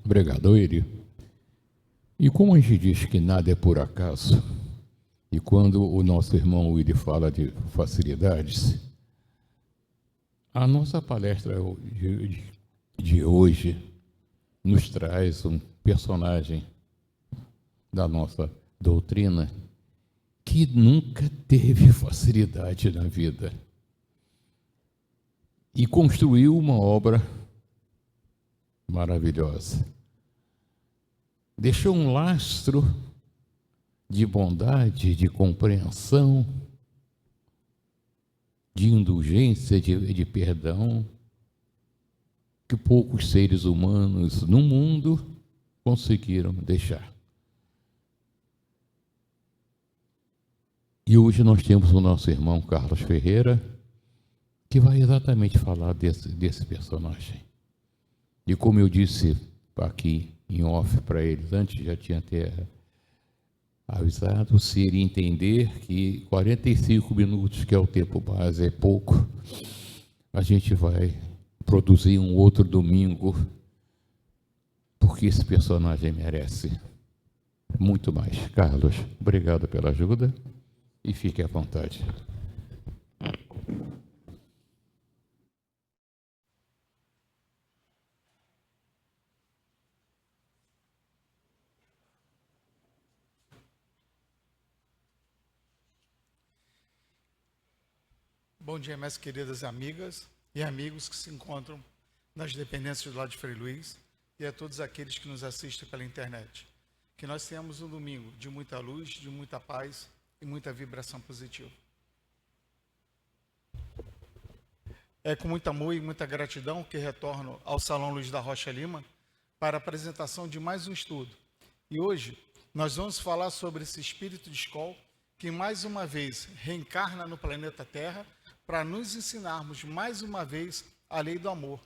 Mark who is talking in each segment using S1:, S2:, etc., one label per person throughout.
S1: Obrigado, Willi. E como a gente diz que nada é por acaso, e quando o nosso irmão Willi fala de facilidades, a nossa palestra de hoje nos traz um personagem da nossa doutrina que nunca teve facilidade na vida e construiu uma obra maravilhosa. Deixou um lastro de bondade, de compreensão, de indulgência, de perdão, que poucos seres humanos no mundo conseguiram deixar. E hoje nós temos o nosso irmão Carlos Ferreira, que vai exatamente falar desse personagem. E como eu disse aqui em off para eles, antes já tinha até avisado, se ele entender que 45 minutos, que é o tempo base, é pouco, a gente vai produzir um outro domingo, porque esse personagem merece muito mais. Carlos, obrigado pela ajuda e fique à vontade.
S2: Bom dia, minhas queridas amigas e amigos que se encontram nas dependências do lado de Frei Luís e a todos aqueles que nos assistem pela internet. Que nós tenhamos um domingo de muita luz, de muita paz e muita vibração positiva. É com muito amor e muita gratidão que retorno ao Salão Luiz da Rocha Lima para a apresentação de mais um estudo. E hoje nós vamos falar sobre esse espírito de escola que mais uma vez reencarna no planeta Terra para nos ensinarmos mais uma vez a lei do amor.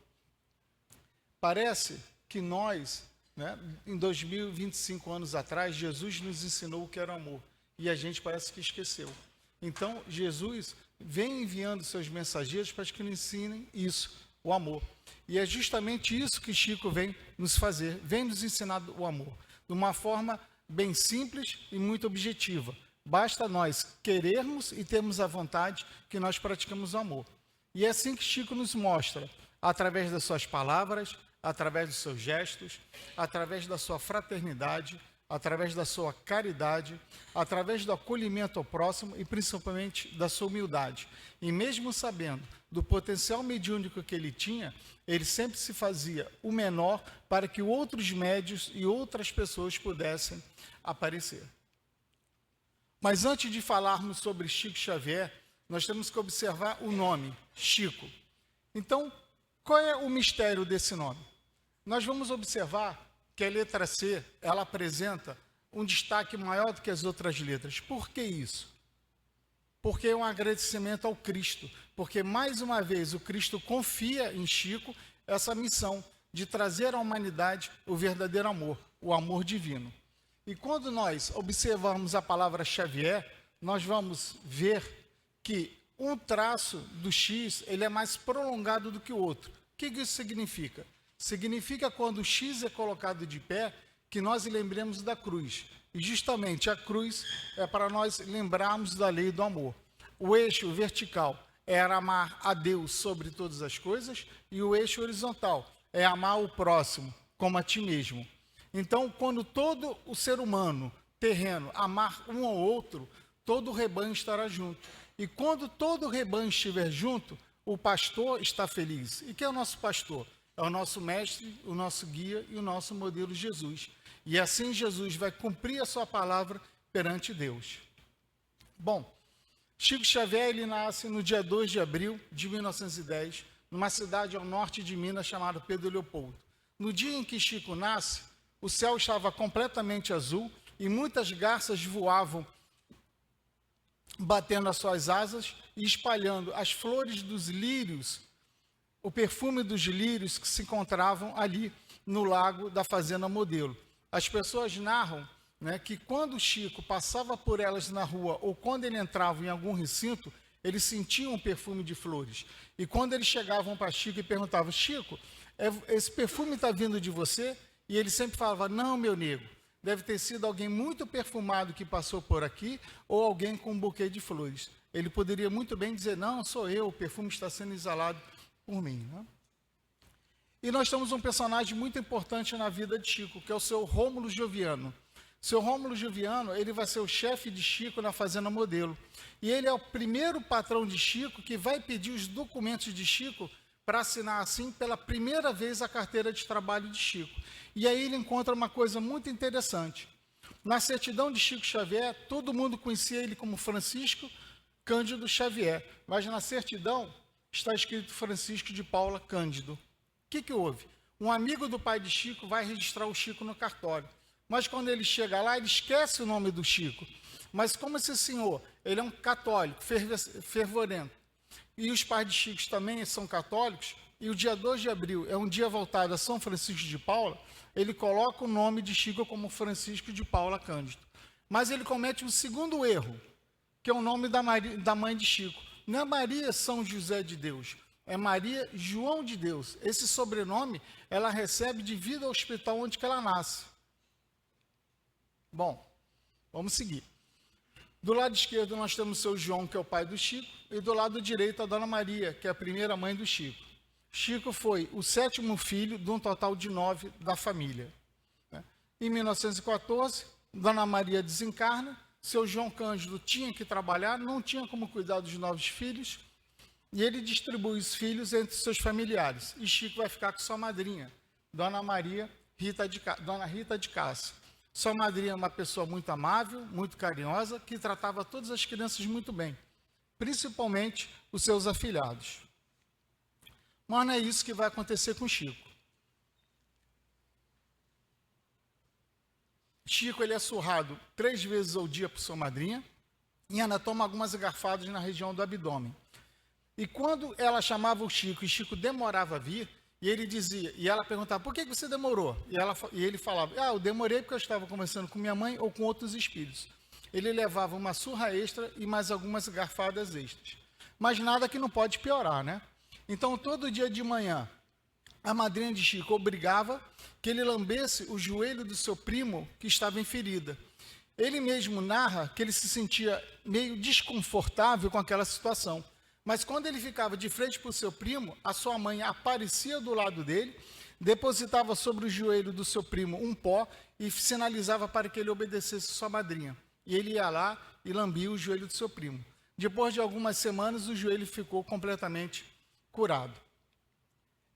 S2: Parece que nós, em 2025 anos atrás, Jesus nos ensinou o que era o amor e a gente parece que esqueceu. Então, Jesus vem enviando seus mensageiros para que nos ensinem isso, o amor. E é justamente isso que Chico vem nos fazer, vem nos ensinar o amor, de uma forma bem simples e muito objetiva. Basta nós querermos e termos a vontade que nós praticamos o amor. E é assim que Chico nos mostra, através das suas palavras, através dos seus gestos, através da sua fraternidade, através da sua caridade, através do acolhimento ao próximo e principalmente da sua humildade. E mesmo sabendo do potencial mediúnico que ele tinha, ele sempre se fazia o menor para que outros médios e outras pessoas pudessem aparecer. Mas antes de falarmos sobre Chico Xavier, nós temos que observar o nome, Chico. Então, qual é o mistério desse nome? Nós vamos observar que a letra C, ela apresenta um destaque maior do que as outras letras. Por que isso? Porque é um agradecimento ao Cristo. Porque, mais uma vez, o Cristo confia em Chico essa missão de trazer à humanidade o verdadeiro amor, o amor divino. E quando nós observamos a palavra Xavier, nós vamos ver que um traço do X ele é mais prolongado do que o outro. O que isso significa? Significa quando o X é colocado de pé, que nós lembremos da cruz. E justamente a cruz é para nós lembrarmos da lei do amor. O eixo vertical é amar a Deus sobre todas as coisas, e o eixo horizontal é amar o próximo como a ti mesmo. Então, quando todo o ser humano terreno amar um ao outro, todo o rebanho estará junto. E quando todo o rebanho estiver junto, o pastor está feliz. E quem é o nosso pastor? É o nosso mestre, o nosso guia e o nosso modelo Jesus. E assim Jesus vai cumprir a sua palavra perante Deus. Bom, Chico Xavier ele nasce no dia 2 de abril de 1910, numa cidade ao norte de Minas chamada Pedro Leopoldo. No dia em que Chico nasce, o céu estava completamente azul e muitas garças voavam, batendo as suas asas e espalhando as flores dos lírios, o perfume dos lírios que se encontravam ali no lago da Fazenda Modelo. As pessoas narram que quando Chico passava por elas na rua ou quando ele entrava em algum recinto, eles sentiam um perfume de flores. E quando eles chegavam para Chico e perguntavam, Chico, esse perfume está vindo de você? E ele sempre falava, não, meu nego, deve ter sido alguém muito perfumado que passou por aqui, ou alguém com um buquê de flores. Ele poderia muito bem dizer, não, sou eu, o perfume está sendo exalado por mim. Né? E nós temos um personagem muito importante na vida de Chico, que é o seu Rômulo Joviano. Seu Rômulo Joviano, ele vai ser o chefe de Chico na Fazenda Modelo. E ele é o primeiro patrão de Chico que vai pedir os documentos de Chico para assinar, assim, pela primeira vez a carteira de trabalho de Chico. E aí ele encontra uma coisa muito interessante. Na certidão de Chico Xavier, todo mundo conhecia ele como Francisco Cândido Xavier, mas na certidão está escrito Francisco de Paula Cândido. O que houve? Um amigo do pai de Chico vai registrar o Chico no cartório. Mas quando ele chega lá, ele esquece o nome do Chico. Mas como esse senhor, ele é um católico, fervorento, e os pais de Chico também são católicos, e o dia 2 de abril é um dia voltado a São Francisco de Paula, ele coloca o nome de Chico como Francisco de Paula Cândido. Mas ele comete um segundo erro, que é o nome da mãe de Chico. Não é Maria São José de Deus, é Maria João de Deus. Esse sobrenome ela recebe devido ao hospital onde que ela nasce. Bom, vamos seguir. Do lado esquerdo nós temos o seu João, que é o pai do Chico, e do lado direito a Dona Maria, que é a primeira mãe do Chico. Chico foi o 7º filho de um total de 9 da família. Em 1914, Dona Maria desencarna, seu João Cândido tinha que trabalhar, não tinha como cuidar dos 9 filhos, e ele distribui os filhos entre seus familiares. E Chico vai ficar com sua madrinha, Dona Dona Rita de Cássia. Sua madrinha é uma pessoa muito amável, muito carinhosa, que tratava todas as crianças muito bem, principalmente os seus afilhados. Mas não é isso que vai acontecer com Chico. Chico ele é surrado 3 vezes ao dia por sua madrinha e ainda toma algumas garfadas na região do abdômen. E quando ela chamava o Chico e Chico demorava a vir, e ele dizia, e ela perguntava, por que você demorou? E ele falava, eu demorei porque eu estava conversando com minha mãe ou com outros espíritos. Ele levava uma surra extra e mais algumas garfadas extras. Mas nada que não pode piorar, né? Então, todo dia de manhã, a madrinha de Chico obrigava que ele lambesse o joelho do seu primo que estava em ferida. Ele mesmo narra que ele se sentia meio desconfortável com aquela situação. Mas quando ele ficava de frente para o seu primo, a sua mãe aparecia do lado dele, depositava sobre o joelho do seu primo um pó e sinalizava para que ele obedecesse sua madrinha. E ele ia lá e lambia o joelho do seu primo. Depois de algumas semanas, o joelho ficou completamente curado.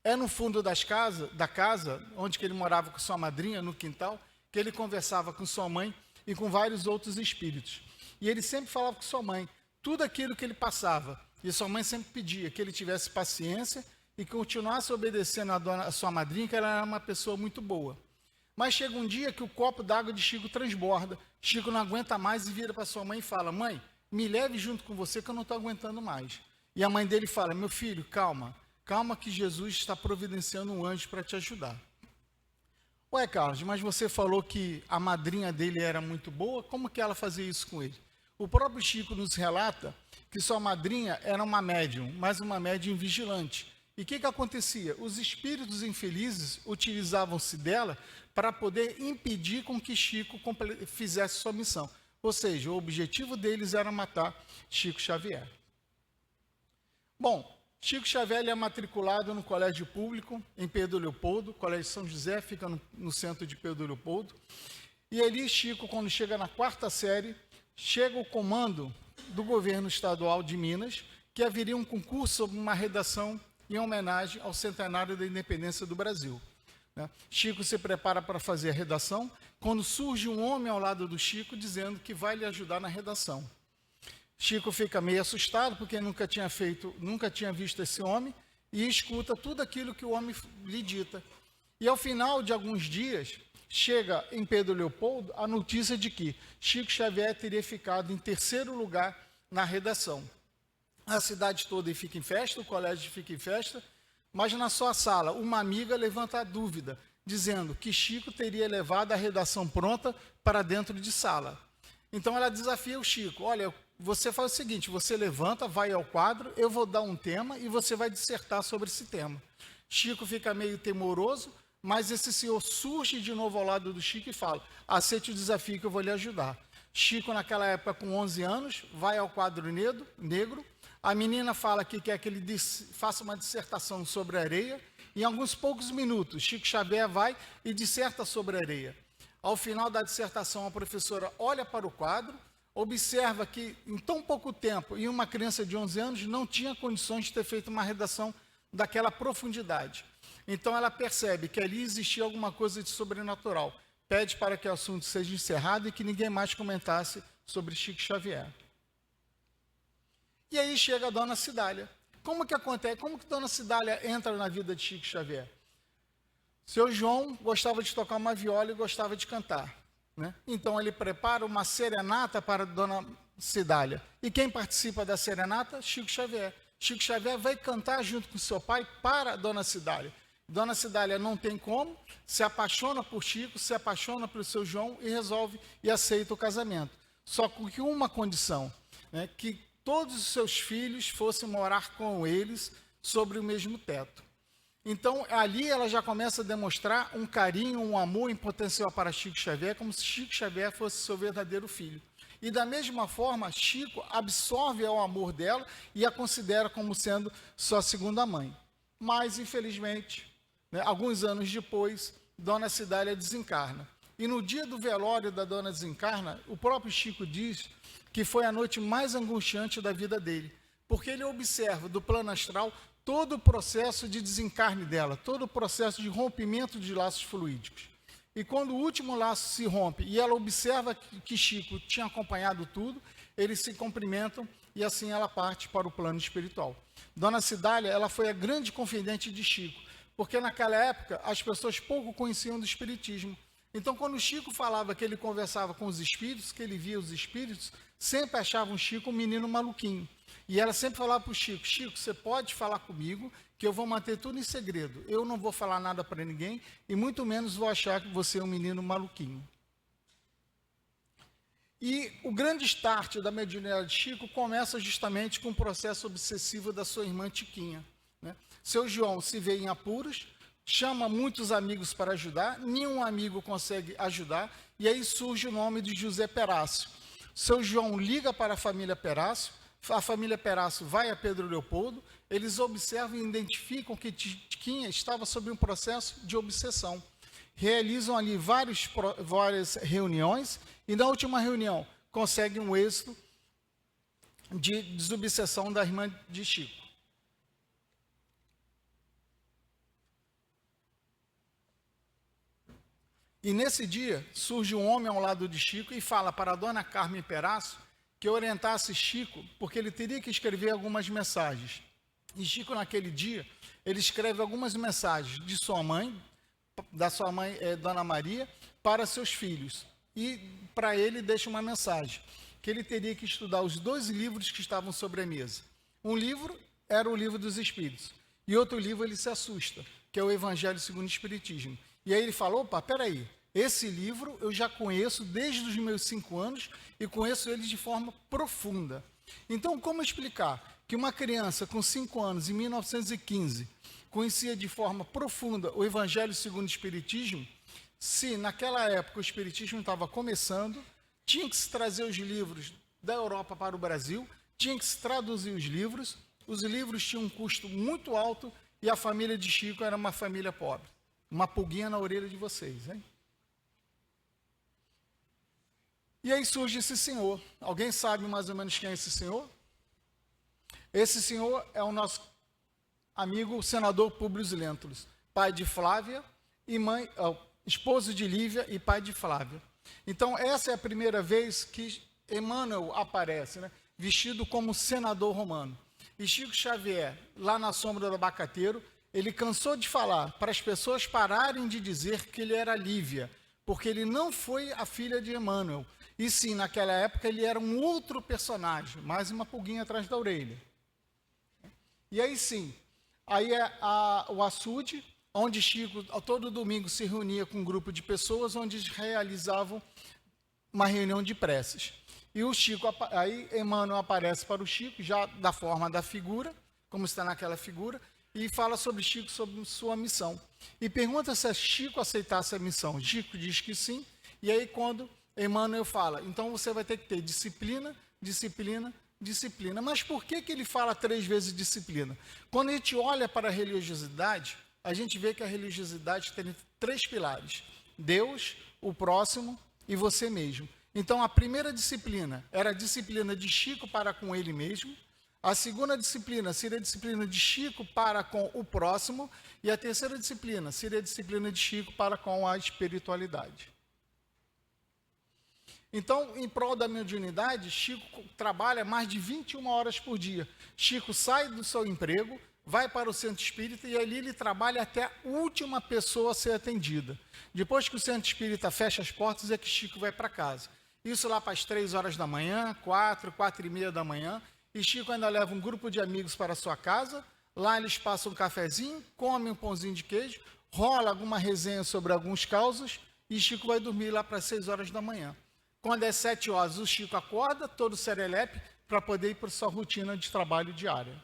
S2: É no fundo da casa, onde que ele morava com sua madrinha, no quintal, que ele conversava com sua mãe e com vários outros espíritos. E ele sempre falava com sua mãe tudo aquilo que ele passava. E sua mãe sempre pedia que ele tivesse paciência e continuasse obedecendo a sua madrinha, que ela era uma pessoa muito boa. Mas chega um dia que o copo d'água de Chico transborda. Chico não aguenta mais e vira para sua mãe e fala, mãe, me leve junto com você que eu não estou aguentando mais. E a mãe dele fala, meu filho, calma que Jesus está providenciando um anjo para te ajudar. Ué, Carlos, mas você falou que a madrinha dele era muito boa, como que ela fazia isso com ele? O próprio Chico nos relata que sua madrinha era uma médium, mas uma médium vigilante. E o que acontecia? Os espíritos infelizes utilizavam-se dela para poder impedir com que Chico fizesse sua missão. Ou seja, o objetivo deles era matar Chico Xavier. Bom, Chico Xavier é matriculado no colégio público em Pedro Leopoldo, o Colégio São José fica no centro de Pedro Leopoldo. E ali Chico, quando chega na 4ª série, chega o comando do governo estadual de Minas, que haveria um concurso sobre uma redação em homenagem ao centenário da independência do Brasil. Chico se prepara para fazer a redação, quando surge um homem ao lado do Chico dizendo que vai lhe ajudar na redação. Chico fica meio assustado, porque nunca tinha visto esse homem, e escuta tudo aquilo que o homem lhe dita. E ao final de alguns dias, chega em Pedro Leopoldo a notícia de que Chico Xavier teria ficado em 3º lugar na redação. A cidade toda fica em festa, o colégio fica em festa, mas na sua sala, uma amiga levanta a dúvida, dizendo que Chico teria levado a redação pronta para dentro de sala. Então ela desafia o Chico, olha, você faz o seguinte, você levanta, vai ao quadro, eu vou dar um tema e você vai dissertar sobre esse tema. Chico fica meio temoroso, mas esse senhor surge de novo ao lado do Chico e fala: aceite o desafio que eu vou lhe ajudar. Chico, naquela época, com 11 anos, vai ao quadro negro. A menina fala que quer que ele faça uma dissertação sobre a areia. Em alguns poucos minutos, Chico Xavier vai e disserta sobre a areia. Ao final da dissertação, a professora olha para o quadro, observa que, em tão pouco tempo, e uma criança de 11 anos não tinha condições de ter feito uma redação daquela profundidade. Então, ela percebe que ali existia alguma coisa de sobrenatural. Pede para que o assunto seja encerrado e que ninguém mais comentasse sobre Chico Xavier. E aí chega a Dona Cidália. Como que acontece? Como que Dona Cidália entra na vida de Chico Xavier? Seu João gostava de tocar uma viola e gostava de cantar, né? Então ele prepara uma serenata para Dona Cidália. E quem participa da serenata? Chico Xavier. Chico Xavier vai cantar junto com seu pai para Dona Cidália. Dona Cidália não tem como, se apaixona por Chico, se apaixona pelo seu João e resolve e aceita o casamento. Só com uma condição, né, que todos os seus filhos fossem morar com eles sobre o mesmo teto. Então, ali ela já começa a demonstrar um carinho, um amor em potencial para Chico Xavier, como se Chico Xavier fosse seu verdadeiro filho. E da mesma forma, Chico absorve o amor dela e a considera como sendo sua segunda mãe. Mas, infelizmente, né, alguns anos depois, Dona Cidália desencarna. E no dia do velório da Dona desencarna, o próprio Chico diz que foi a noite mais angustiante da vida dele, porque ele observa do plano astral todo o processo de desencarne dela, todo o processo de rompimento de laços fluídicos. E quando o último laço se rompe e ela observa que Chico tinha acompanhado tudo, eles se cumprimentam e assim ela parte para o plano espiritual. Dona Cidália, ela foi a grande confidente de Chico, porque naquela época as pessoas pouco conheciam do espiritismo. Então, quando Chico falava que ele conversava com os espíritos, que ele via os espíritos, sempre achavam Chico um menino maluquinho. E ela sempre falava para o Chico: Chico, você pode falar comigo, que eu vou manter tudo em segredo. Eu não vou falar nada para ninguém, e muito menos vou achar que você é um menino maluquinho. E o grande start da mediunidade de Chico começa justamente com o processo obsessivo da sua irmã Tiquinha, né? Seu João se vê em apuros, chama muitos amigos para ajudar, nenhum amigo consegue ajudar, e aí surge o nome de José Perácio. Seu João liga para a família Perácio, a família Perácio vai a Pedro Leopoldo, eles observam e identificam que Tiquinha estava sob um processo de obsessão. Realizam ali várias reuniões, e na última reunião conseguem um êxito de desobsessão da irmã de Chico. E nesse dia, surge um homem ao lado de Chico e fala para a dona Carmen Perácio que orientasse Chico, porque ele teria que escrever algumas mensagens. E Chico, naquele dia, ele escreve algumas mensagens de sua mãe, da sua mãe, Dona Maria, para seus filhos. E para ele deixa uma mensagem, que ele teria que estudar os 2 livros que estavam sobre a mesa. Um livro era o livro dos Espíritos, e outro livro ele se assusta, que é o Evangelho segundo o Espiritismo. E aí ele falou: opa, peraí, esse livro eu já conheço desde os meus 5 anos e conheço ele de forma profunda. Então, como explicar que uma criança com 5 anos, em 1915, conhecia de forma profunda o Evangelho segundo o Espiritismo, se naquela época o Espiritismo estava começando, tinha que se trazer os livros da Europa para o Brasil, tinha que se traduzir os livros tinham um custo muito alto e a família de Chico era uma família pobre. Uma pulguinha na orelha de vocês, hein? E aí surge esse senhor. Alguém sabe mais ou menos quem é esse senhor? Esse senhor é o nosso amigo senador Públio Lentulus, pai de Flávia e mãe, esposo de Lívia e pai de Flávia. Então, essa é a primeira vez que Emmanuel aparece, né, vestido como senador romano. E Chico Xavier, lá na sombra do abacateiro, ele cansou de falar para as pessoas pararem de dizer que ele era Lívia, porque ele não foi a filha de Emmanuel. E sim, naquela época ele era um outro personagem, mais uma pulguinha atrás da orelha. E aí sim, aí é o açude, onde Chico todo domingo se reunia com um grupo de pessoas, onde eles realizavam uma reunião de preces. E o Chico, aí Emmanuel aparece para o Chico, já da forma da figura, como está naquela figura, e fala sobre Chico, sobre sua missão. E pergunta se Chico aceitasse a missão. Chico diz que sim, e aí quando Emmanuel fala, então você vai ter que ter disciplina, disciplina, disciplina. Mas por que ele fala 3 vezes disciplina? Quando a gente olha para a religiosidade, a gente vê que a religiosidade tem 3 pilares: Deus, o próximo e você mesmo. Então, a primeira disciplina era a disciplina de Chico para com ele mesmo. A segunda disciplina seria a disciplina de Chico para com o próximo. E a terceira disciplina seria a disciplina de Chico para com a espiritualidade. Então, em prol da mediunidade, Chico trabalha mais de 21 horas por dia. Chico sai do seu emprego, vai para o centro espírita e ali ele trabalha até a última pessoa a ser atendida. Depois que o centro espírita fecha as portas, é que Chico vai para casa. Isso lá para as 3 horas da manhã, 4h30 da manhã. E Chico ainda leva um grupo de amigos para a sua casa. Lá eles passam um cafezinho, comem um pãozinho de queijo, rola alguma resenha sobre alguns causos e Chico vai dormir lá para as 6 horas da manhã. Quando é 7 horas, o Chico acorda, todo serelepe, para poder ir para a sua rotina de trabalho diária.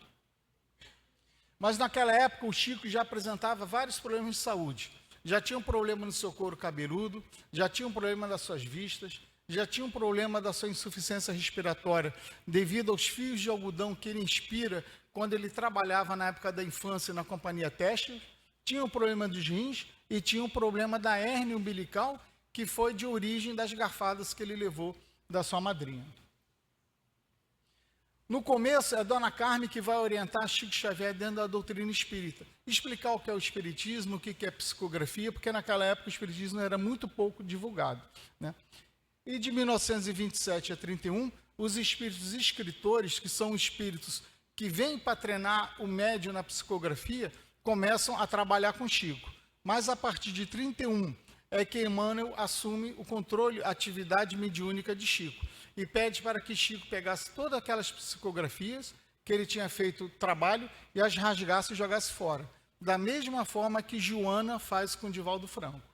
S2: Mas naquela época o Chico já apresentava vários problemas de saúde. Já tinha um problema no seu couro cabeludo, já tinha um problema das suas vistas, já tinha um problema da sua insuficiência respiratória, devido aos fios de algodão que ele inspira quando ele trabalhava na época da infância na companhia têxtil, tinha um problema dos rins e tinha um problema da hérnia umbilical, que foi de origem das garfadas que ele levou da sua madrinha. No começo, é a Dona Carme que vai orientar Chico Xavier dentro da doutrina espírita, explicar o que é o espiritismo, o que é psicografia, porque naquela época o espiritismo era muito pouco divulgado, né? E de 1927 a 31, os espíritos escritores, que são espíritos que vêm para treinar o médium na psicografia, começam a trabalhar com Chico. Mas a partir de 31 é que Emmanuel assume o controle, a atividade mediúnica de Chico, e pede para que Chico pegasse todas aquelas psicografias que ele tinha feito trabalho e as rasgasse e jogasse fora, da mesma forma que Joana faz com Divaldo Franco.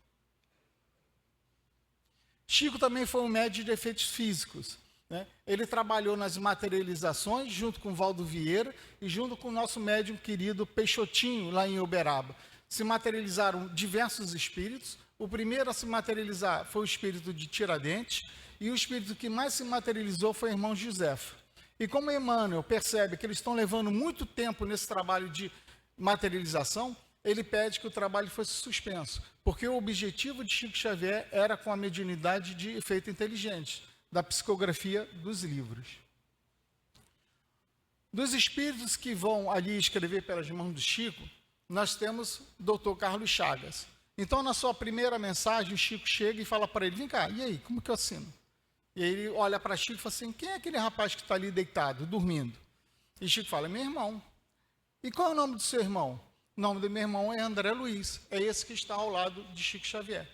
S2: Chico também foi um médium de efeitos físicos, né? Ele trabalhou nas materializações junto com Valdo Vieira e junto com o nosso médium querido Peixotinho, lá em Uberaba. Se materializaram diversos espíritos. O primeiro a se materializar foi o espírito de Tiradentes, e o espírito que mais se materializou foi o irmão Josefa. E como Emmanuel percebe que eles estão levando muito tempo nesse trabalho de materialização, ele pede que o trabalho fosse suspenso, porque o objetivo de Chico Xavier era com a mediunidade de efeito inteligente, da psicografia dos livros. Dos espíritos que vão ali escrever pelas mãos do Chico, nós temos o Dr. Carlos Chagas. Então, na sua primeira mensagem, o Chico chega e fala para ele, vem cá, e aí, como que eu assino? E aí ele olha para Chico e fala assim, quem é aquele rapaz que está ali deitado, dormindo? E Chico fala, meu irmão. E qual é o nome do seu irmão? O nome do meu irmão é André Luiz, é esse que está ao lado de Chico Xavier.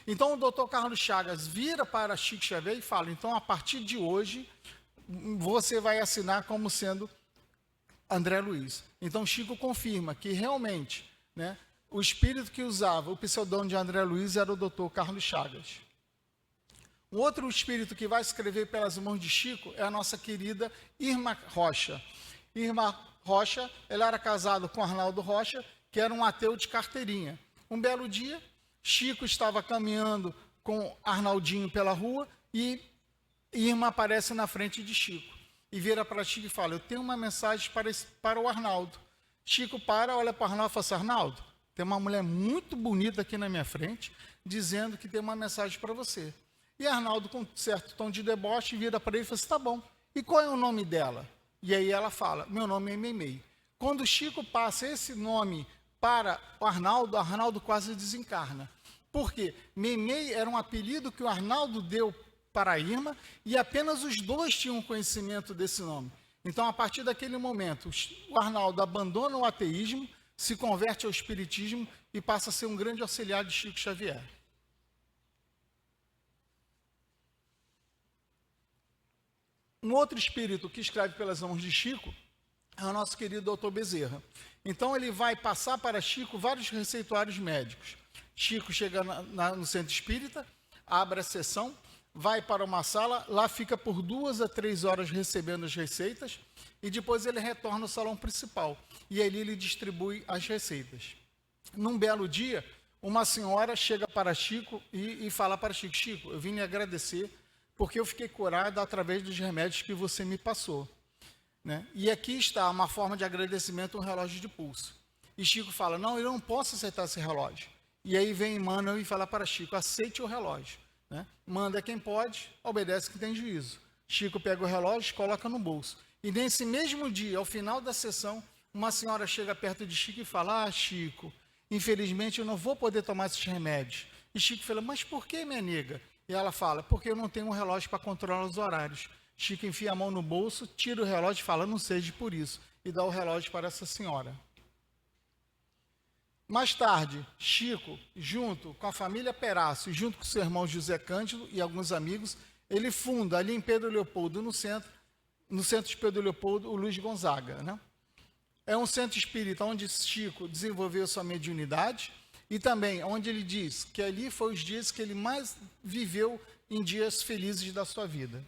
S2: Então, o Dr. Carlos Chagas vira para Chico Xavier e fala, então, a partir de hoje, você vai assinar como sendo André Luiz. Então, Chico confirma que realmente, né, o espírito que usava o pseudônimo de André Luiz era o Dr. Carlos Chagas. Um outro espírito que vai escrever pelas mãos de Chico é a nossa querida Irma Rocha. Irma Rocha, ela era casada com Arnaldo Rocha, que era um ateu de carteirinha. Um belo dia, Chico estava caminhando com Arnaldinho pela rua e Irma aparece na frente de Chico. E vira para Chico e fala, eu tenho uma mensagem para o Arnaldo. Chico para, olha para o Arnaldo e fala assim, Arnaldo, tem uma mulher muito bonita aqui na minha frente, dizendo que tem uma mensagem para você. E Arnaldo, com um certo tom de deboche, vira para ele e fala assim, tá bom, e qual é o nome dela? E aí ela fala, meu nome é Meimei. Quando Chico passa esse nome para o Arnaldo, Arnaldo quase desencarna. Por quê? Meimei era um apelido que o Arnaldo deu para a Irma, e apenas os dois tinham conhecimento desse nome. Então, a partir daquele momento, o Arnaldo abandona o ateísmo, se converte ao espiritismo e passa a ser um grande auxiliar de Chico Xavier. Um outro espírito que escreve pelas mãos de Chico é o nosso querido Dr. Bezerra. Então, ele vai passar para Chico vários receituários médicos. Chico chega no centro espírita, abre a sessão, vai para uma sala, lá fica por 2 a 3 horas recebendo as receitas, e depois ele retorna ao salão principal, e ali ele distribui as receitas. Num belo dia, uma senhora chega para Chico e fala para Chico: Chico, eu vim lhe agradecer porque eu fiquei curada através dos remédios que você me passou, né? E aqui está uma forma de agradecimento, um relógio de pulso. E Chico fala: não, eu não posso aceitar esse relógio. E aí vem Emmanuel e fala para Chico: aceite o relógio, né? Manda quem pode, obedece quem tem juízo. Chico pega o relógio, coloca no bolso. E nesse mesmo dia, ao final da sessão, uma senhora chega perto de Chico e fala: ah, Chico, infelizmente eu não vou poder tomar esses remédios. E Chico fala: mas por que, minha nega? E ela fala: porque eu não tenho um relógio para controlar os horários. Chico enfia a mão no bolso, tira o relógio e fala: não seja por isso. E dá o relógio para essa senhora. Mais tarde, Chico, junto com a família Perácio, junto com seu irmão José Cândido e alguns amigos, ele funda ali em Pedro Leopoldo, no centro de Pedro Leopoldo, o Luiz Gonzaga, né? É um centro espírita onde Chico desenvolveu sua mediunidade e também onde ele diz que ali foi os dias que ele mais viveu em dias felizes da sua vida.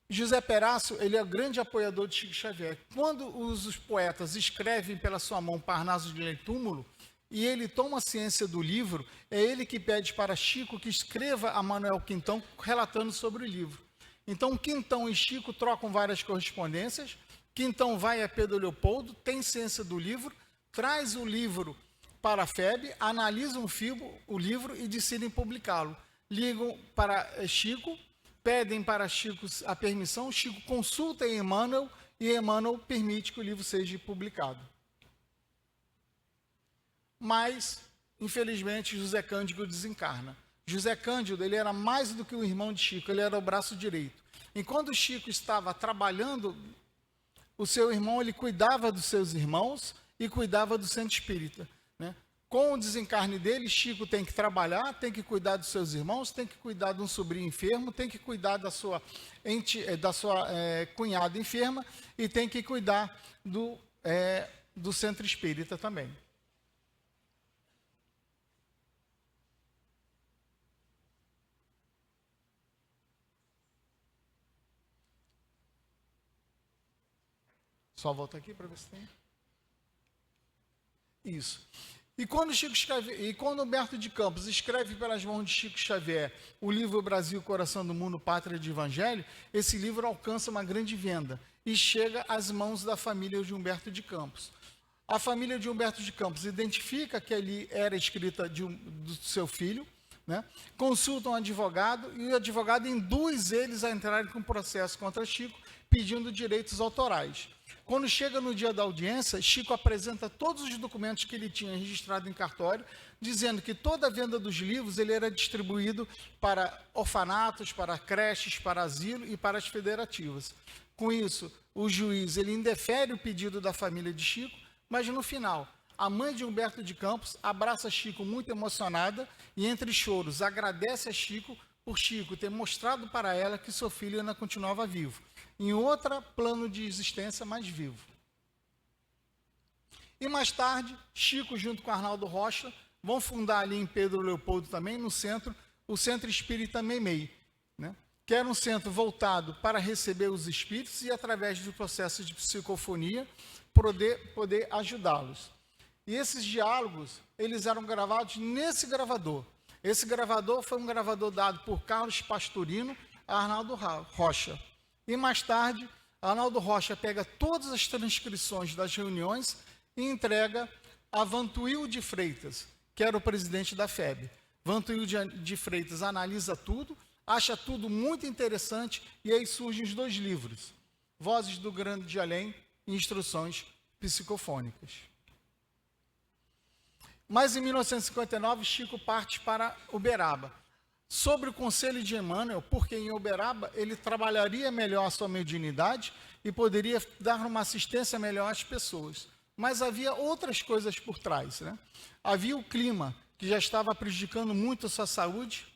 S2: José Perácio, ele é o grande apoiador de Chico Xavier. Quando os poetas escrevem pela sua mão Parnaso de Lei Túmulo, e ele toma ciência do livro, é ele que pede para Chico que escreva a Manuel Quintão relatando sobre o livro. Então, Quintão e Chico trocam várias correspondências. Quintão vai a Pedro Leopoldo, tem ciência do livro, traz o livro para a FEB, analisam o livro e decidem publicá-lo. Ligam para Chico, pedem para Chico a permissão, Chico consulta em Emmanuel e Emmanuel permite que o livro seja publicado. Mas, infelizmente, José Cândido desencarna. José Cândido, ele era mais do que o irmão de Chico, ele era o braço direito. Enquanto Chico estava trabalhando, o seu irmão, ele cuidava dos seus irmãos e cuidava do centro espírita, né? Com o desencarne dele, Chico tem que trabalhar, tem que cuidar dos seus irmãos, tem que cuidar de um sobrinho enfermo, tem que cuidar da sua cunhada enferma e tem que cuidar do centro espírita também. Só volta aqui para ver se tem. Isso. E quando Humberto de Campos escreve pelas mãos de Chico Xavier o livro Brasil, Coração do Mundo, Pátria de Evangelho, esse livro alcança uma grande venda e chega às mãos da família de Humberto de Campos. A família de Humberto de Campos identifica que ali era escrita do seu filho, né? Consultam um advogado e o advogado induz eles a entrarem com processo contra Chico, pedindo direitos autorais. Quando chega no dia da audiência, Chico apresenta todos os documentos que ele tinha registrado em cartório, dizendo que toda a venda dos livros ele era distribuído para orfanatos, para creches, para asilo e para as federativas. Com isso, o juiz ele indefere o pedido da família de Chico, mas no final, a mãe de Humberto de Campos abraça Chico muito emocionada e, entre choros, agradece a Chico por Chico ter mostrado para ela que seu filho ainda continuava vivo, em outro plano de existência, mais vivo. E mais tarde, Chico, junto com Arnaldo Rocha, vão fundar ali em Pedro Leopoldo também, no centro, o Centro Espírita Meimei, né? Que era um centro voltado para receber os espíritos e, através do processo de psicofonia, poder ajudá-los. E esses diálogos, eles eram gravados nesse gravador. Esse gravador foi um gravador dado por Carlos Pastorino a Arnaldo Rocha. E mais tarde, Arnaldo Rocha pega todas as transcrições das reuniões e entrega a Vantuil de Freitas, que era o presidente da FEB. Vantuil de Freitas analisa tudo, acha tudo muito interessante e aí surgem os 2 livros, Vozes do Grande de Além e Instruções Psicofônicas. Mas em 1959, Chico parte para Uberaba. Sobre o conselho de Emmanuel, porque em Uberaba ele trabalharia melhor a sua mediunidade e poderia dar uma assistência melhor às pessoas. Mas havia outras coisas por trás, né? Havia o clima, que já estava prejudicando muito a sua saúde.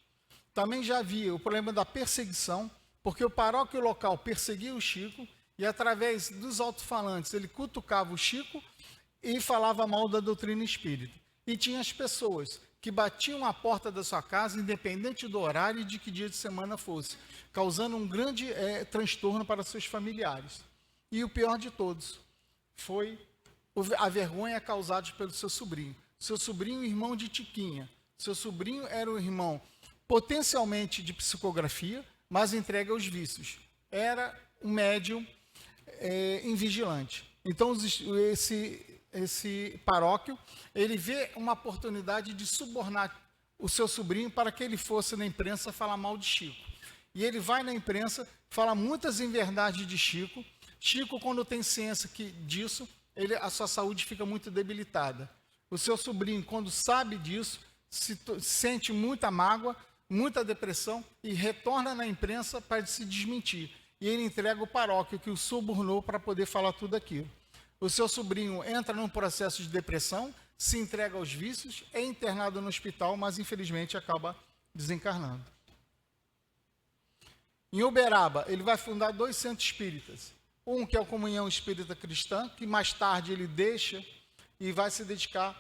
S2: Também já havia o problema da perseguição, porque o paróquio local perseguia o Chico e, através dos alto-falantes, ele cutucava o Chico e falava mal da doutrina espírita. E tinha as pessoas que batiam à porta da sua casa, independente do horário e de que dia de semana fosse, causando um grande transtorno para seus familiares. E o pior de todos foi a vergonha causada pelo seu sobrinho. Seu sobrinho, irmão de Tiquinha. Seu sobrinho era o irmão potencialmente de psicografia, mas entregue aos vícios. Era um médium invigilante. Então, esse paróquio, ele vê uma oportunidade de subornar o seu sobrinho para que ele fosse na imprensa falar mal de Chico. E ele vai na imprensa, fala muitas inverdades de Chico. Chico, quando tem ciência disso, a sua saúde fica muito debilitada. O seu sobrinho, quando sabe disso, sente muita mágoa, muita depressão e retorna na imprensa para se desmentir. E ele entrega o paróquio que o subornou para poder falar tudo aquilo. O seu sobrinho entra num processo de depressão, se entrega aos vícios, é internado no hospital, mas infelizmente acaba desencarnando. Em Uberaba, ele vai fundar 2 centros espíritas. Um que é a Comunhão Espírita Cristã, que mais tarde ele deixa e vai se dedicar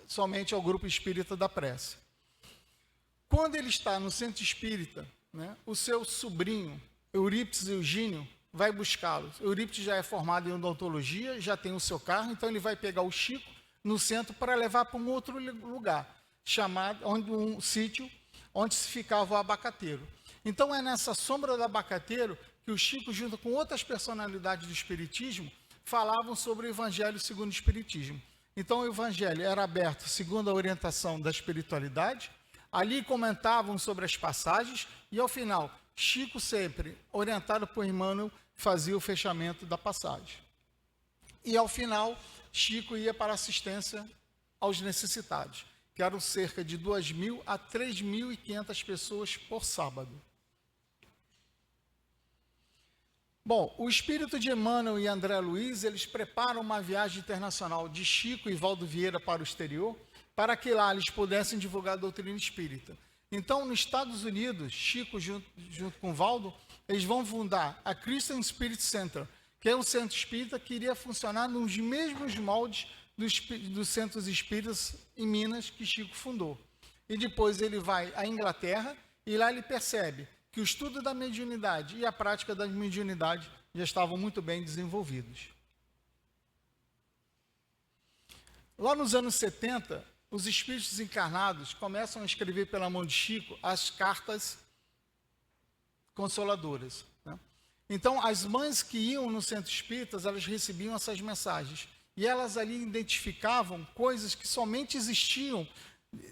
S2: somente ao grupo espírita da prece. Quando ele está no centro espírita, o seu sobrinho, Eurípides Eugênio, vai buscá-lo. Eurípides já é formado em odontologia, já tem o seu carro, então ele vai pegar o Chico no centro para levar para um outro lugar, um sítio onde se ficava o abacateiro. Então é nessa sombra do abacateiro que o Chico, junto com outras personalidades do Espiritismo, falavam sobre o Evangelho segundo o Espiritismo. Então o Evangelho era aberto segundo a orientação da espiritualidade, ali comentavam sobre as passagens e ao final, Chico sempre, orientado por Emmanuel, fazia o fechamento da passagem. E ao final, Chico ia para assistência aos necessitados, que eram cerca de 2.000 a 3.500 pessoas por sábado. Bom, o espírito de Emmanuel e André Luiz, eles preparam uma viagem internacional de Chico e Valdo Vieira para o exterior, para que lá eles pudessem divulgar a doutrina espírita. Então, nos Estados Unidos, Chico, junto com Valdo, eles vão fundar a Christian Spirit Center, que é um centro espírita que iria funcionar nos mesmos moldes dos centros espíritas em Minas que Chico fundou. E depois ele vai à Inglaterra e lá ele percebe que o estudo da mediunidade e a prática da mediunidade já estavam muito bem desenvolvidos. Lá nos anos 70, os espíritos encarnados começam a escrever pela mão de Chico as cartas consoladoras. Então, as mães que iam no centro espíritas, elas recebiam essas mensagens. E elas ali identificavam coisas que somente existiam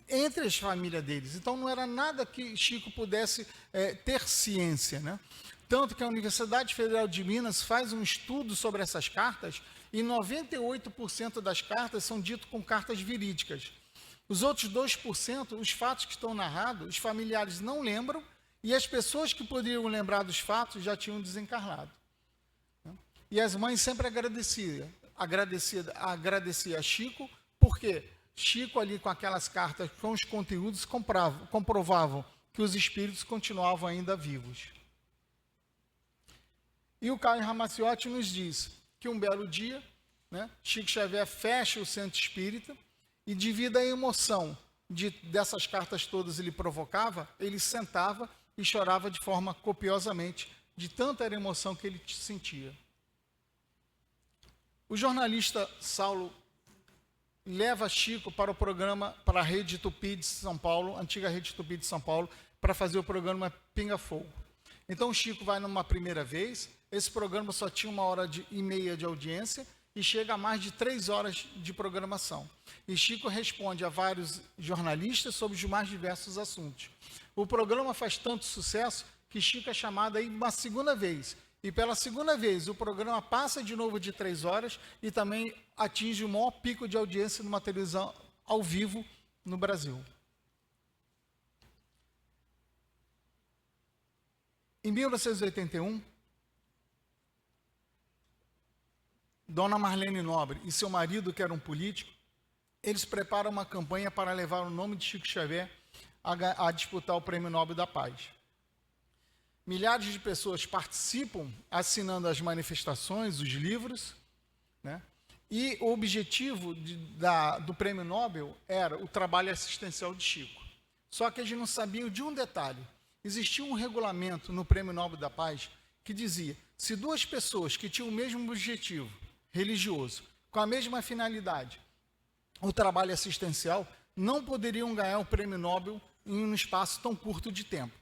S2: entre as famílias deles. Então, não era nada que Chico pudesse ter ciência, Tanto que a Universidade Federal de Minas faz um estudo sobre essas cartas e 98% das cartas são ditas com cartas verídicas. Os outros 2%, os fatos que estão narrados, os familiares não lembram e as pessoas que poderiam lembrar dos fatos já tinham desencarnado. E as mães sempre agradeciam a Chico, porque Chico ali com aquelas cartas, com os conteúdos, comprovavam que os espíritos continuavam ainda vivos. E o Caio Ramaciotti nos diz que um belo dia, Chico Xavier fecha o centro espírita e devido à emoção dessas cartas todas ele provocava, ele sentava e chorava de forma copiosamente, de tanta era emoção que ele sentia. O jornalista Saulo leva Chico para o programa, para a Rede Tupi de São Paulo, antiga Rede Tupi de São Paulo, para fazer o programa Pinga Fogo. Então, Chico vai numa primeira vez, esse programa só tinha 1h30 de audiência e chega a mais de 3 horas de programação. E Chico responde a vários jornalistas sobre os mais diversos assuntos. O programa faz tanto sucesso que Chico é chamado aí uma segunda vez. E pela segunda vez, o programa passa de novo de 3 horas e também atinge o maior pico de audiência numa televisão ao vivo no Brasil. Em 1981, Dona Marlene Nobre e seu marido, que era um político, eles preparam uma campanha para levar o nome de Chico Xavier a disputar o Prêmio Nobel da Paz. Milhares de pessoas participam assinando as manifestações, os livros, E o objetivo do Prêmio Nobel era o trabalho assistencial de Chico. Só que eles não sabiam de um detalhe. Existia um regulamento no Prêmio Nobel da Paz que dizia: se duas pessoas que tinham o mesmo objetivo religioso, com a mesma finalidade, o trabalho assistencial, não poderiam ganhar o Prêmio Nobel em um espaço tão curto de tempo.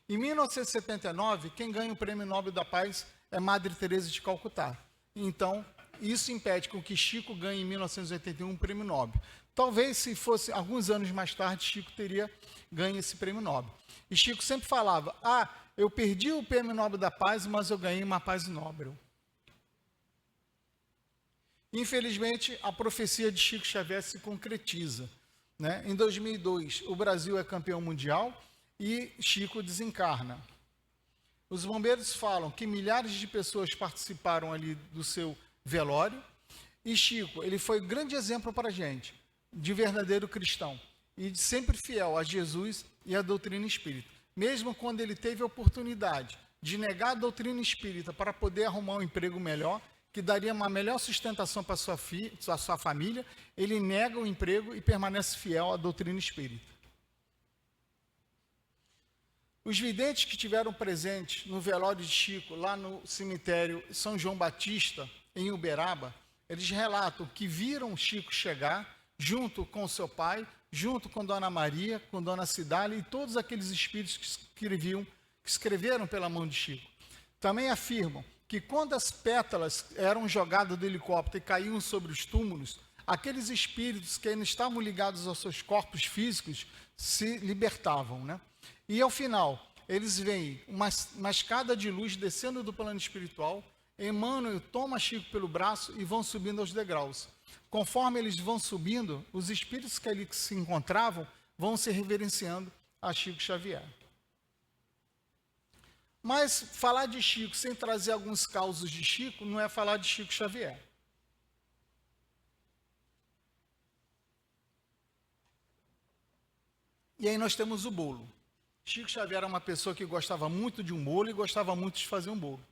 S2: Em 1979, quem ganha o Prêmio Nobel da Paz é Madre Teresa de Calcutá. Então, isso impede com que Chico ganhe em 1981 um Prêmio Nobel. Talvez, se fosse alguns anos mais tarde, Chico teria ganho esse Prêmio Nobel. E Chico sempre falava: eu perdi o Prêmio Nobel da Paz, mas eu ganhei uma paz Nobel. Infelizmente, a profecia de Chico Xavier se concretiza, né? Em 2002, o Brasil é campeão mundial e Chico desencarna. Os bombeiros falam que milhares de pessoas participaram ali do seu velório, e Chico, ele foi um grande exemplo para a gente, de verdadeiro cristão, e de sempre fiel a Jesus e à doutrina espírita. Mesmo quando ele teve a oportunidade de negar a doutrina espírita para poder arrumar um emprego melhor, que daria uma melhor sustentação para a sua família, ele nega o emprego e permanece fiel à doutrina espírita. Os videntes que tiveram presente no velório de Chico, lá no cemitério São João Batista, em Uberaba, eles relatam que viram Chico chegar junto com seu pai, junto com Dona Maria, com Dona Cidália e todos aqueles espíritos que escreveram pela mão de Chico. Também afirmam que quando as pétalas eram jogadas do helicóptero e caíam sobre os túmulos, aqueles espíritos que ainda estavam ligados aos seus corpos físicos se libertavam, né? E ao final, eles veem uma escada de luz descendo do plano espiritual. Emmanuel toma Chico pelo braço e vão subindo aos degraus. Conforme eles vão subindo, os espíritos que ali se encontravam vão se reverenciando a Chico Xavier. Mas falar de Chico sem trazer alguns causos de Chico não é falar de Chico Xavier. E aí nós temos o bolo. Chico Xavier era uma pessoa que gostava muito de um bolo e gostava muito de fazer um bolo.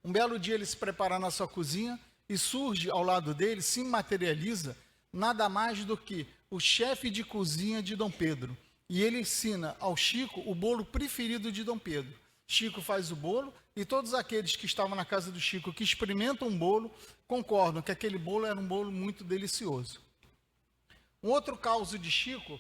S2: Um belo dia ele se prepara na sua cozinha e surge ao lado dele, se materializa, nada mais do que o chefe de cozinha de Dom Pedro. E ele ensina ao Chico o bolo preferido de Dom Pedro. Chico faz o bolo e todos aqueles que estavam na casa do Chico, que experimentam um bolo, concordam que aquele bolo era um bolo muito delicioso. Um outro caso de Chico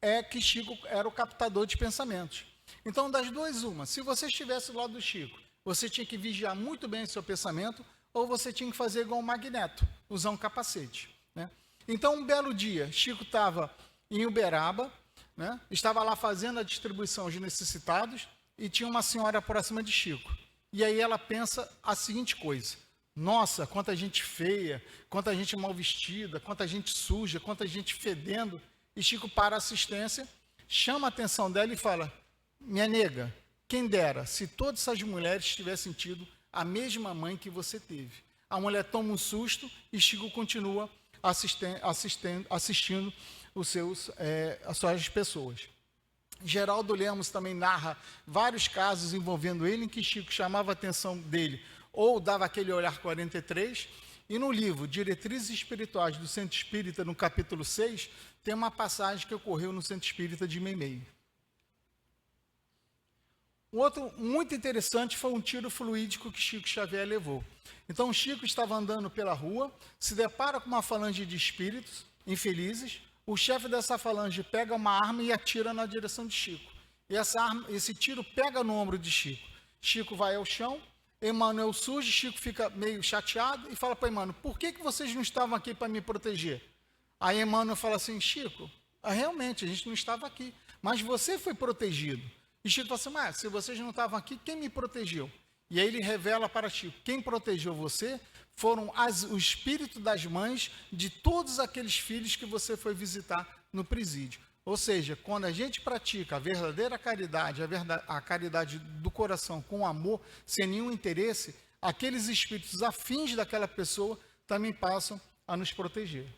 S2: é que Chico era o captador de pensamentos. Então, das duas, uma: se você estivesse do lado do Chico, você tinha que vigiar muito bem o seu pensamento, ou você tinha que fazer igual um Magneto, usar um capacete, né? Então, um belo dia, Chico estava em Uberaba, né? Estava lá fazendo a distribuição aos necessitados, e tinha uma senhora próxima de Chico. E aí ela pensa a seguinte coisa: nossa, quanta gente feia, quanta gente mal vestida, quanta gente suja, quanta gente fedendo. E Chico para a assistência, chama a atenção dela e fala: minha nega, quem dera se todas essas mulheres tivessem tido a mesma mãe que você teve. A mulher toma um susto e Chico continua assistindo as suas pessoas. Geraldo Lemos também narra vários casos envolvendo ele, em que Chico chamava a atenção dele, ou dava aquele olhar 43, e no livro Diretrizes Espirituais do Centro Espírita, no capítulo 6, tem uma passagem que ocorreu no Centro Espírita de Meimei. Um outro muito interessante foi um tiro fluídico que Chico Xavier levou. Então, Chico estava andando pela rua, se depara com uma falange de espíritos infelizes. O chefe dessa falange pega uma arma e atira na direção de Chico. E esse tiro pega no ombro de Chico. Chico vai ao chão, Emmanuel surge, Chico fica meio chateado e fala para Emmanuel: por que vocês não estavam aqui para me proteger? Aí Emmanuel fala assim: Chico, realmente a gente não estava aqui, mas você foi protegido. E Chico fala assim: mas se vocês não estavam aqui, quem me protegeu? E aí ele revela para Chico: quem protegeu você foram o espírito das mães de todos aqueles filhos que você foi visitar no presídio. Ou seja, quando a gente pratica a verdadeira caridade, a caridade do coração com amor, sem nenhum interesse, aqueles espíritos afins daquela pessoa também passam a nos proteger.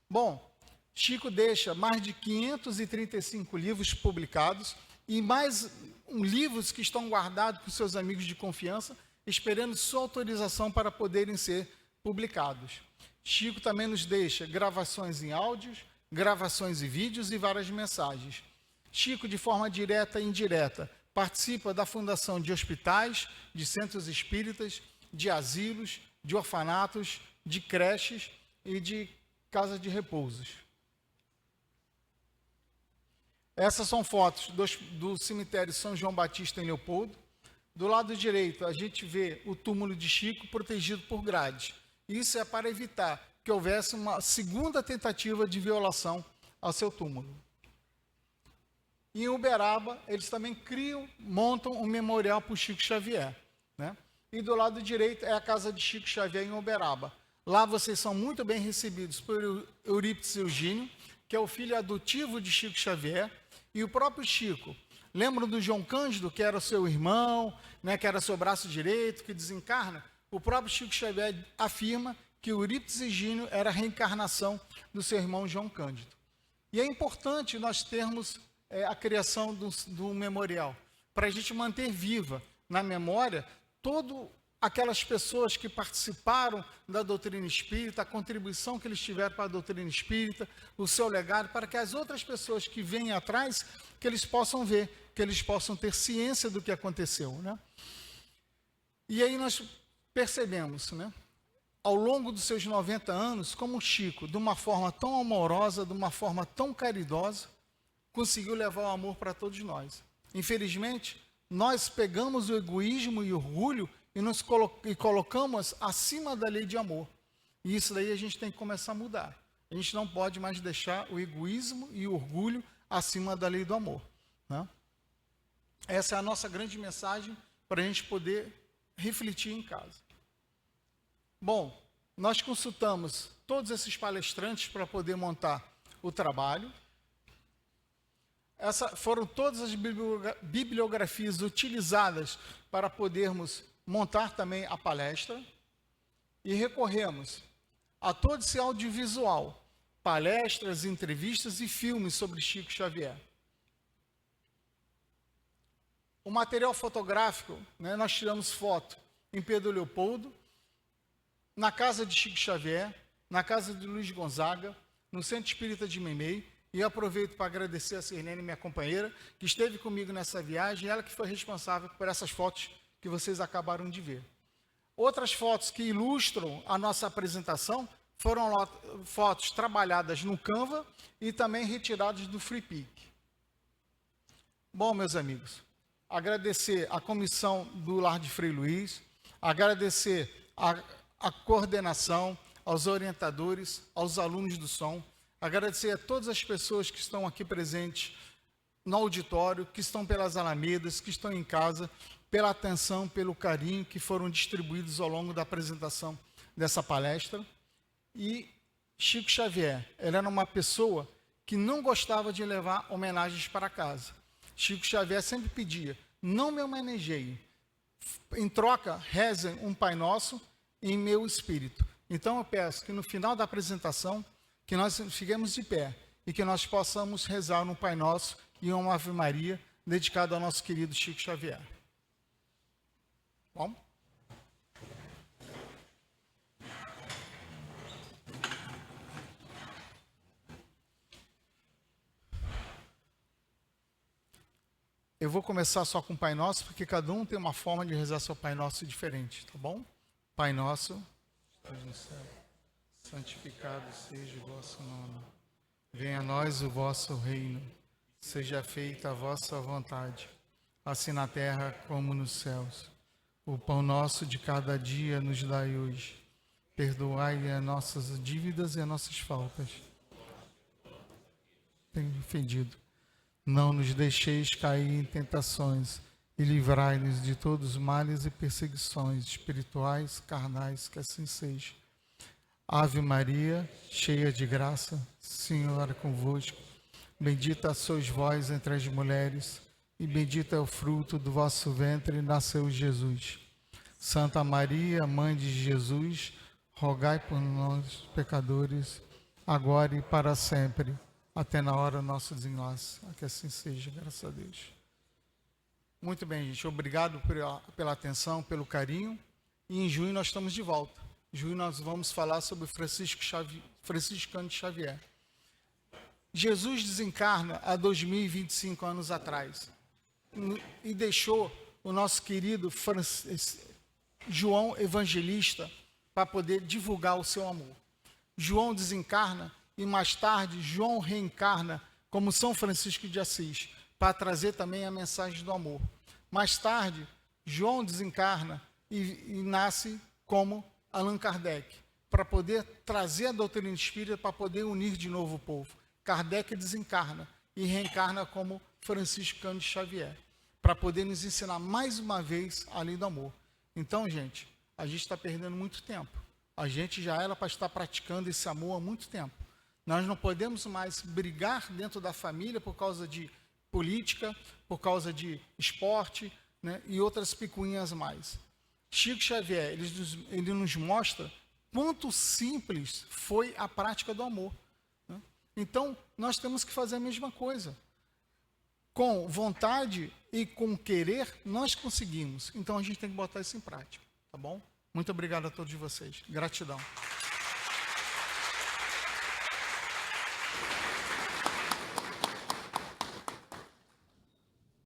S2: Bom, Chico deixa mais de 535 livros publicados e mais livros que estão guardados com seus amigos de confiança, esperando sua autorização para poderem ser publicados. Chico também nos deixa gravações em áudios, gravações em vídeos e várias mensagens. Chico, de forma direta e indireta, participa da fundação de hospitais, de centros espíritas, de asilos, de orfanatos, de creches e de casas de repousos. Essas são fotos do cemitério São João Batista em Leopoldo. Do lado direito, a gente vê o túmulo de Chico protegido por grades. Isso é para evitar que houvesse uma segunda tentativa de violação ao seu túmulo. Em Uberaba, eles também montam um memorial para o Chico Xavier, né? E do lado direito é a casa de Chico Xavier em Uberaba. Lá vocês são muito bem recebidos por Eurípides Eugênio, que é o filho adotivo de Chico Xavier, e o próprio Chico. Lembram do João Cândido, que era o seu irmão, né, que era seu braço direito, que desencarna? O próprio Chico Xavier afirma que Eurípides Eugênio era a reencarnação do seu irmão João Cândido. E é importante nós termos a criação do memorial, para a gente manter viva na memória todas aquelas pessoas que participaram da doutrina espírita, a contribuição que eles tiveram para a doutrina espírita, o seu legado, para que as outras pessoas que vêm atrás, que eles possam ver, que eles possam ter ciência do que aconteceu, né? E aí nós percebemos, né, ao longo dos seus 90 anos, como Chico, de uma forma tão amorosa, de uma forma tão caridosa, conseguiu levar o amor para todos nós. Infelizmente, nós pegamos o egoísmo e o orgulho e colocamos acima da lei de amor. E isso daí a gente tem que começar a mudar. A gente não pode mais deixar o egoísmo e o orgulho acima da lei do amor, né? Essa é a nossa grande mensagem para a gente poder refletir em casa. Bom, nós consultamos todos esses palestrantes para poder montar o trabalho. Essas foram todas as bibliografias utilizadas para podermos montar também a palestra. E recorremos a todo esse audiovisual, palestras, entrevistas e filmes sobre Chico Xavier. O material fotográfico, né, nós tiramos foto em Pedro Leopoldo, na casa de Chico Xavier, na casa de Luiz Gonzaga, no Centro Espírita de Meimei. E eu aproveito para agradecer a Sirlene, minha companheira, que esteve comigo nessa viagem, ela que foi responsável por essas fotos que vocês acabaram de ver. Outras fotos que ilustram a nossa apresentação foram fotos trabalhadas no Canva e também retiradas do FreePic. Bom, meus amigos, agradecer a comissão do Lar de Frei Luiz, agradecer a coordenação, aos orientadores, aos alunos do som, agradecer a todas as pessoas que estão aqui presentes no auditório, que estão pelas alamedas, que estão em casa, pela atenção, pelo carinho que foram distribuídos ao longo da apresentação dessa palestra. E Chico Xavier, ele era uma pessoa que não gostava de levar homenagens para casa. Chico Xavier sempre pedia, não me homenageiem, em troca, rezem um Pai Nosso em meu espírito. Então eu peço que no final da apresentação, que nós fiquemos de pé e que nós possamos rezar um Pai Nosso e uma Ave Maria dedicado ao nosso querido Chico Xavier. Bom? Eu vou começar só com o Pai Nosso, porque cada um tem uma forma de rezar seu Pai Nosso diferente, tá bom? Pai Nosso, que estás no céu, santificado seja o vosso nome. Venha a nós o vosso reino. Seja feita a vossa vontade, assim na terra como nos céus. O pão nosso de cada dia nos dai hoje. Perdoai as nossas dívidas e as nossas faltas. Tenho ofendido. Não nos deixeis cair em tentações e livrai-nos de todos os males e perseguições espirituais, carnais, que assim seja. Ave Maria, cheia de graça, Senhor é convosco. Bendita sois vós entre as mulheres, e bendito é o fruto do vosso ventre, nasceu Jesus. Santa Maria, Mãe de Jesus, rogai por nós, pecadores, agora e para sempre, até na hora do nosso desenlace. Que assim seja, graças a Deus. Muito bem, gente. Obrigado pela atenção, pelo carinho. E em junho nós estamos de volta. Em junho nós vamos falar sobre Franciscano de Xavier. Jesus desencarna há 2025 anos atrás e deixou o nosso querido João Evangelista para poder divulgar o seu amor. João desencarna e mais tarde João reencarna como São Francisco de Assis, para trazer também a mensagem do amor. Mais tarde, João desencarna e nasce como Allan Kardec, para poder trazer a doutrina espírita, para poder unir de novo o povo. Kardec desencarna e reencarna como Franciscano de Xavier, para poder nos ensinar mais uma vez a lei do amor. Então, gente, a gente está perdendo muito tempo. A gente já era para estar praticando esse amor há muito tempo. Nós não podemos mais brigar dentro da família por causa de política, por causa de esporte, né, e outras picuinhas mais. Chico Xavier, ele nos mostra quanto simples foi a prática do amor. Né? Então, nós temos que fazer a mesma coisa. Com vontade e com querer, nós conseguimos. Então, a gente tem que botar isso em prática, tá bom? Muito obrigado a todos vocês. Gratidão.